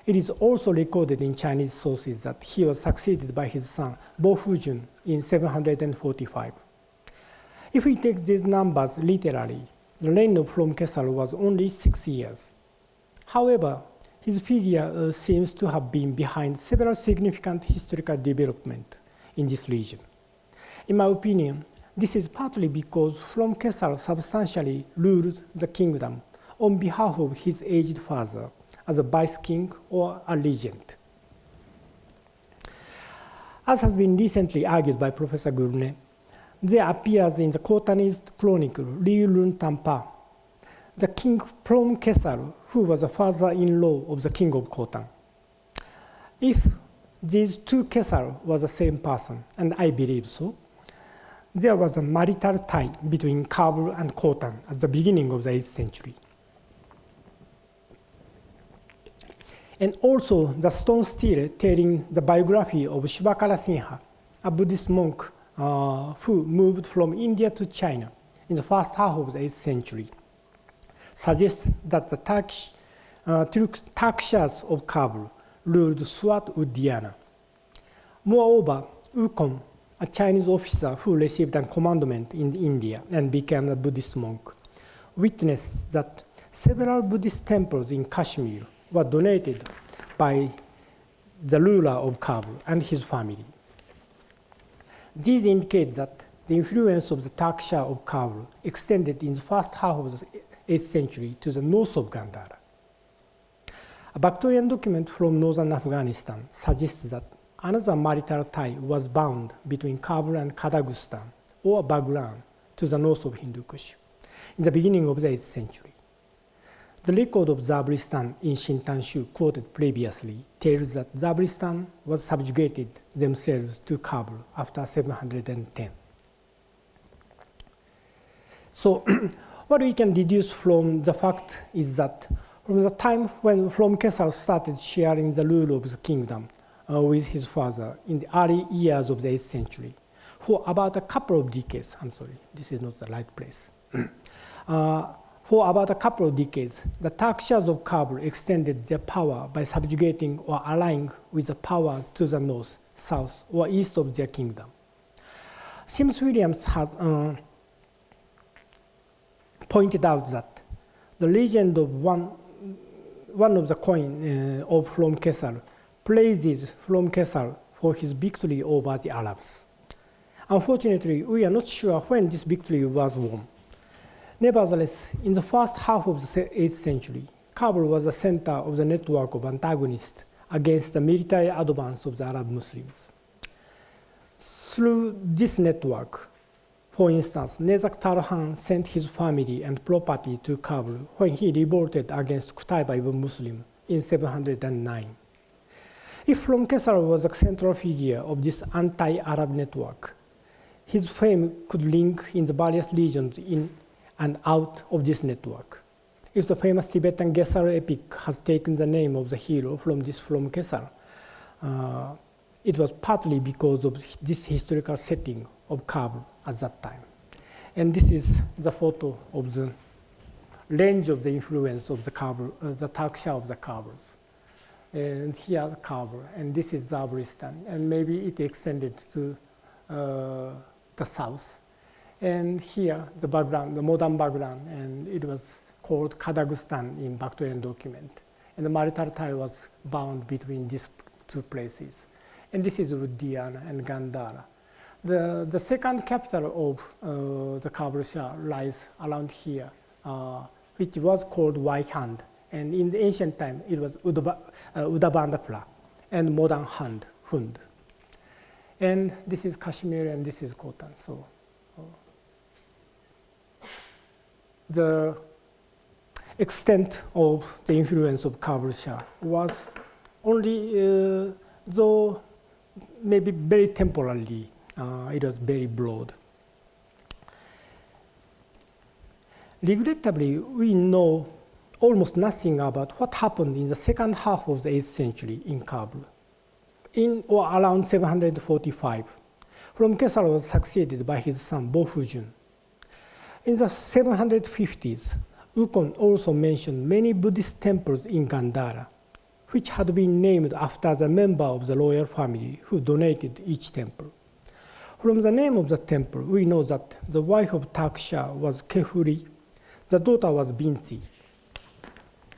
It is also recorded in Chinese sources that he was succeeded by his son, Bo Fujun, in 745. If we take these numbers literally, the reign of From Kesar was only 6 years. However, his figure seems to have been behind several significant historical developments in this region. In my opinion, this is partly because from Kesar substantially ruled the kingdom on behalf of his aged father as a vice-king or a regent. As has been recently argued by Professor Grenet, there appears in the Khotanese chronicle Li Lun Tampa, the king from Kesar, who was the father-in-law of the king of Khotan. If these two Kesar were the same person, and I believe so, there was a marital tie between Kabul and Khotan at the beginning of the 8th century. And also the stone stele telling the biography of Shubhakara Sinha, a Buddhist monk who moved from India to China in the first half of the 8th century, suggests that the Turkshāhs of Kabul ruled Swat Uddiyana. Moreover, Ukon, a Chinese officer who received a commandment in India and became a Buddhist monk, witnessed that several Buddhist temples in Kashmir were donated by the ruler of Kabul and his family. These indicate that the influence of the Turkshāhs of Kabul extended in the first half of the 8th century to the north of Gandhara. A Bactrian document from northern Afghanistan suggests that another marital tie was bound between Kabul and Kadagistan, or Baghlan, to the north of Hindu Kush, in the beginning of the 8th century. The record of Zabristan in Shintanshu quoted previously tells that Zabristan was subjugated themselves to Kabul after 710. So what we can deduce from the fact is that from the time when Kesar started sharing the rule of the kingdom with his father in the early years of the 8th century, for about a couple of decades, I'm sorry, this is not the right place. For about a couple of decades, the Turkshāhs of Kabul extended their power by subjugating or allying with the powers to the north, south, or east of their kingdom. Sims Williams has pointed out that the legend of one of the coin of From Kesar praises From Kesar for his victory over the Arabs. Unfortunately, we are not sure when this victory was won. Nevertheless, in the first half of the 8th century, Kabul was the center of the network of antagonists against the military advance of the Arab Muslims. Through this network, for instance, Nezak Tarhan sent his family and property to Kabul when he revolted against Qutayba ibn Muslim in 709. If From Kesar was a central figure of this anti-Arab network, his fame could link in the various regions in and out of this network. If the famous Tibetan Gesar epic has taken the name of the hero from Kesar, it was partly because of this historical setting of Kabul at that time. And this is the photo of the range of the influence of the Kabul, the Turkshāhs of the Kabuls. And here Kabul, and this is Zabristan, and maybe it extended to the south. And here, the background, the modern background, and it was called Kadagistan in Bactrian document. And the marital tie was bound between these two places. And this is Uddiyana and Gandhara. The second capital of the Kabul Shah lies around here, which was called White Hand. And in the ancient time, it was Udabandapura, and modern Hund. And this is Kashmir, and this is Khotan. So the extent of the influence of Kabul Shah was only, though maybe very temporarily, it was very broad. Regrettably, we know almost nothing about what happened in the second half of the 8th century in Kabul. In or around 745, From Kesar was succeeded by his son Bofujun. In the 750s, Ukon also mentioned many Buddhist temples in Gandhara, which had been named after the member of the royal family who donated each temple. From the name of the temple, we know that the wife of Turkshāh was Kehuri, the daughter was Binti,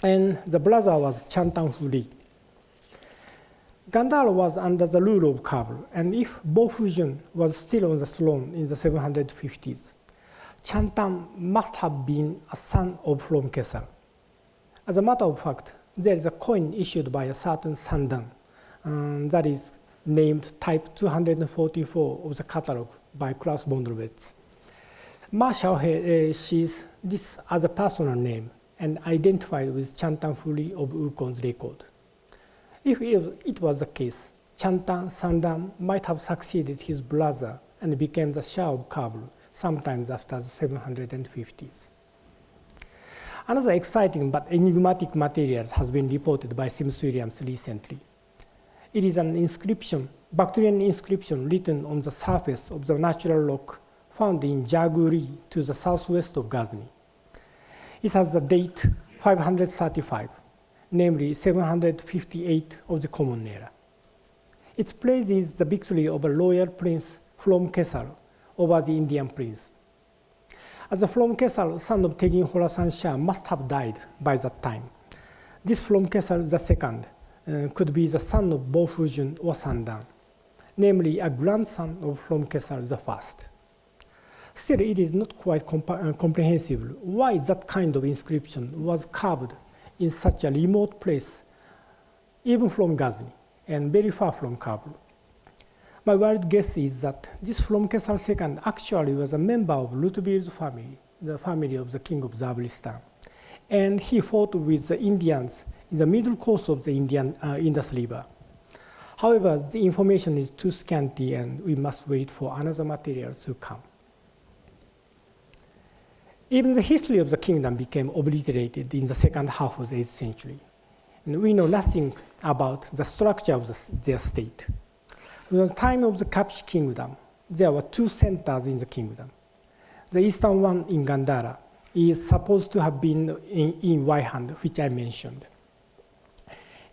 and the brother was Chantanhuri. Gandhara was under the rule of Kabul, and if Bofujun was still on the throne in the 750s, Chantan must have been a son of Fromkesar. As a matter of fact, there is a coin issued by a certain Sandan that is named Type 244 of the catalogue by Klaus Bonderwitz. Marshall sees this as a personal name and identified with Chantan Furi of Ukon's record. If it was the case, Chantan Sandan might have succeeded his brother and became the Shah of Kabul sometimes after the 750s. Another exciting but enigmatic material has been reported by Smithsonian recently. It is an inscription, Bactrian inscription written on the surface of the natural rock found in Jaguri to the southwest of Ghazni. It has the date 535, namely 758 of the Common Era. It praises the victory of a royal prince from Kesar over the Indian prince. As the from Kesar, son of Tegin Khorasan Shah, must have died by that time. This from Kesar II could be the son of Bofujun or Sandan, namely a grandson of from Kesar I. Still, it is not quite comprehensible why that kind of inscription was carved in such a remote place, even from Ghazni, and very far from Kabul. My wild guess is that this from Kesar II actually was a member of Lutbil's family, the family of the king of Zabristan, and he fought with the Indians in the middle course of the Indus River. However, the information is too scanty and we must wait for another material to come. Even the history of the kingdom became obliterated in the second half of the 8th century. And we know nothing about the structure of their state. At the time of the Kapsh kingdom, there were two centers in the kingdom. The eastern one in Gandhara is supposed to have been in Waihand, which I mentioned.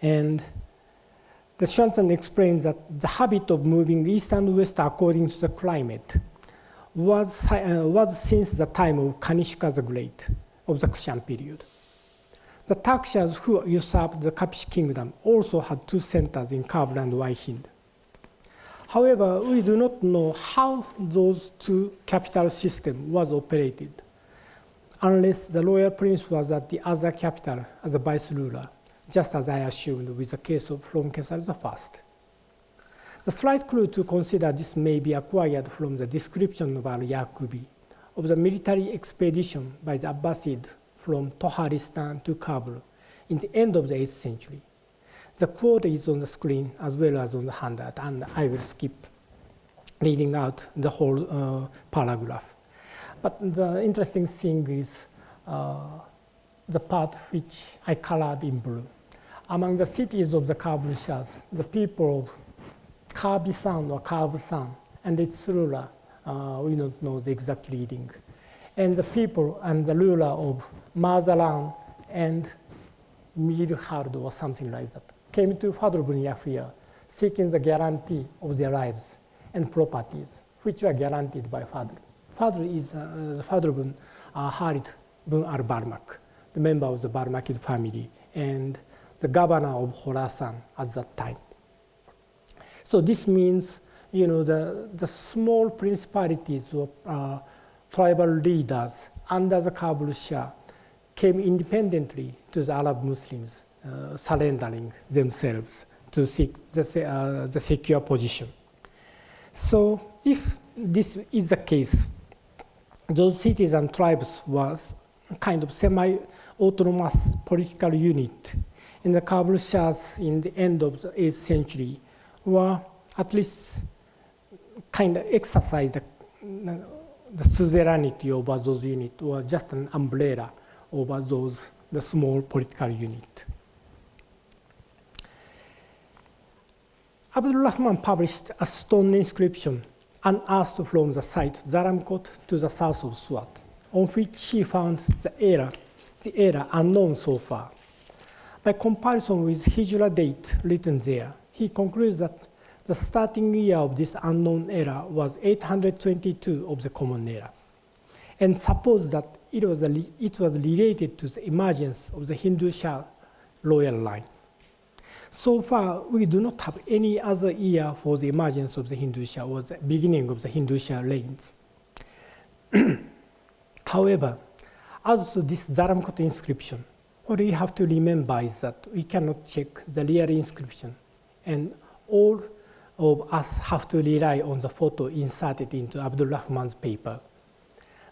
And the Shantan explains that the habit of moving east and west according to the climate was since the time of Kanishka the Great of the Kushan period. The Turkshāhs who usurped the Kapsh kingdom also had two centers in Kabul and Waihind. However, we do not know how those two capital systems was operated, unless the royal prince was at the other capital as a vice ruler, just as I assumed with the case of Fromkesar I. The slight clue to consider this may be acquired from the description of al-Yaqubi of the military expedition by the Abbasid from Toharistan to Kabul in the end of the 8th century. The quote is on the screen as well as on the handout, and I will skip reading out the whole paragraph. But the interesting thing is the part which I colored in blue. Among the cities of the Kabul-Shāhs, the people of Kabisan or Kabsan and its ruler, we don't know the exact reading, and the people and the ruler of Mazaran and Mirhard or something like that, came to Fadl bin Yahya seeking the guarantee of their lives and properties, which were guaranteed by Fadl. Fadl is Fadl bin Harith bin al-Barmak, the member of the Barmakid family and the governor of Khorasan at that time. So this means, the small principalities of tribal leaders under the Kabul Shah came independently to the Arab Muslims, surrendering themselves to seek the secure position. So if this is the case, those cities and tribes was a kind of semi-autonomous political unit, and the Kabul Shahs in the end of the 8th century were at least kind of exercise the suzerainty over those units, or just an umbrella over the small political unit. Abdul Rahman published a stone inscription unearthed from the site Zaramkot to the south of Swat, on which he found the era unknown so far. By comparison with Hijra date written there, he concludes that the starting year of this unknown era was 822 of the Common Era, and suppose that it was related to the emergence of the Hindu Shah royal line. So far, we do not have any other year for the emergence of the Hindusha or the beginning of the Hindusha reigns. However, as to this Dharamkot inscription, what we have to remember is that we cannot check the real inscription, and all of us have to rely on the photo inserted into Abdul Rahman's paper.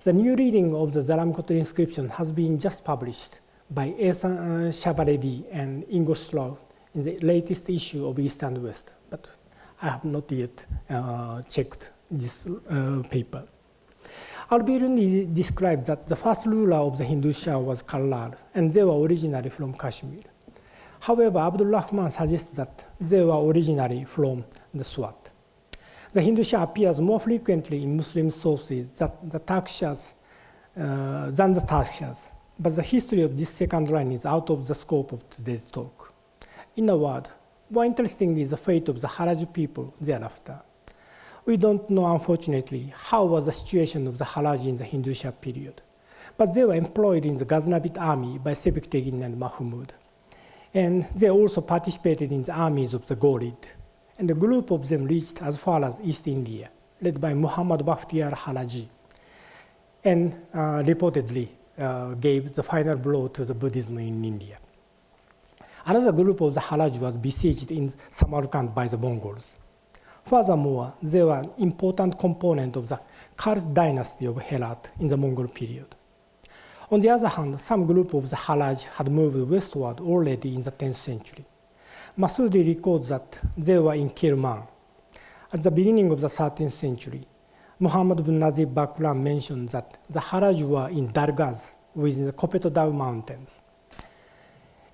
The new reading of the Dharamkot inscription has been just published by Ehsan Shabalevi and Ingo Straub in the latest issue of East and West, but I have not yet checked this paper. Al-Biruni described that the first ruler of the Hindusha was Kallar, and they were originally from Kashmir. However, Abdul Rahman suggests that they were originally from the Swat. The Hindusha appears more frequently in Muslim sources than the Turkshāhs, but the history of this second line is out of the scope of today's talk. In a word, more interesting is the fate of the Haraj people thereafter. We don't know, unfortunately, how was the situation of the Haraj in the Hindusha period, but they were employed in the Ghaznavid army by Sebek-Tegin and Mahmud, and they also participated in the armies of the Ghorid, and a group of them reached as far as East India, led by Muhammad Baftiar Haraji, and reportedly gave the final blow to the Buddhism in India. Another group of the Haraj was besieged in Samarkand by the Mongols. Furthermore, they were an important component of the cult dynasty of Herat in the Mongol period. On the other hand, some group of the Haraj had moved westward already in the 10th century. Masudi records that they were in Kirman. At the beginning of the 13th century, Muhammad bin Nazib Bakran mentioned that the Haraj were in Dargaz within the Kopetodar mountains.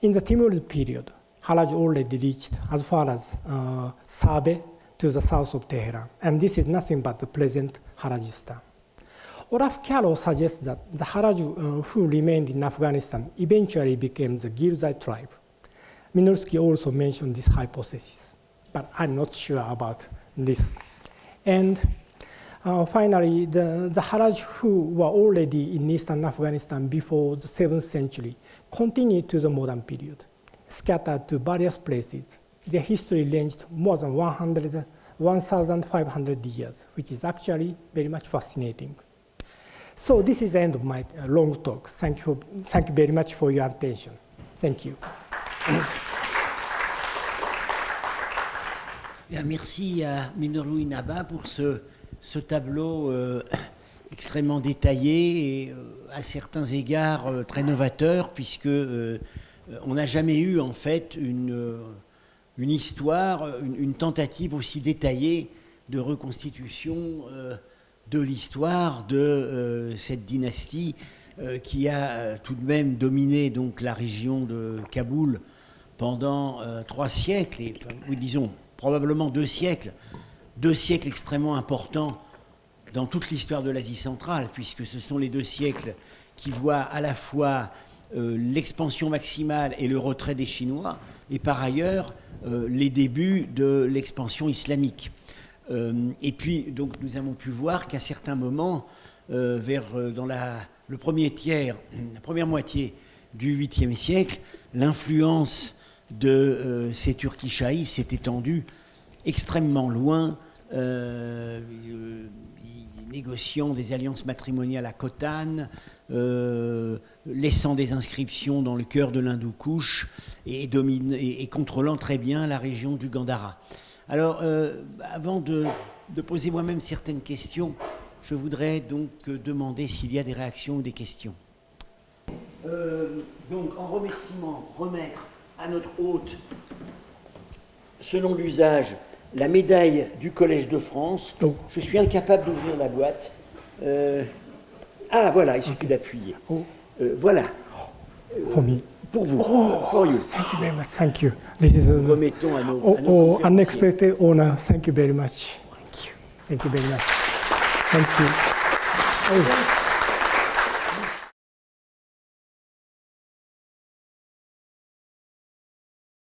In the Timurid period, Haraj already reached as far as Sabe to the south of Tehran, and this is nothing but the present Harajistan. Olaf Carroll suggests that the Haraj who remained in Afghanistan eventually became the Ghilzai tribe. Minorski also mentioned this hypothesis, but I'm not sure about this. And finally, the Haraj who were already in eastern Afghanistan before the 7th century continued to the modern period, scattered to various places. Their history ranged more than 1,500 years, which is actually very much fascinating. So this is the end of my long talk. Thank you very much for your attention. Thank you. Bien, merci à Minoru Inaba pour ce tableau extrêmement détaillé et à certains égards très novateur, puisque on n'a jamais eu en fait une histoire, une tentative aussi détaillée de reconstitution de l'histoire de cette dynastie qui a tout de même dominé donc la région de Kaboul pendant 3 siècles, et oui, disons probablement 2 siècles extrêmement importants dans toute l'histoire de l'Asie centrale, puisque ce sont les 2 siècles qui voient à la fois l'expansion maximale et le retrait des Chinois, et par ailleurs les débuts de l'expansion islamique. Et puis donc nous avons pu voir qu'à certains moments, dans le premier tiers, la première moitié du 8e siècle, l'influence de ces Turkshāhs s'est étendue extrêmement loin, négociant des alliances matrimoniales à Khotan, laissant des inscriptions dans le cœur de l'Hindou-Kouch et contrôlant très bien la région du Gandhara. Alors, avant de poser moi-même certaines questions, je voudrais donc demander s'il y a des réactions ou des questions. Donc, en remerciement, remettre à notre hôte, selon l'usage, la médaille du Collège de France. Oh. Je suis incapable d'ouvrir la boîte. Ah, voilà, il suffit d'appuyer. Oh. Voilà. Pour vous. Oh, for you. Thank you very much. Thank you. This is remettons à nos unexpected honor. Thank you very much. Thank you very much. Thank you. Oh.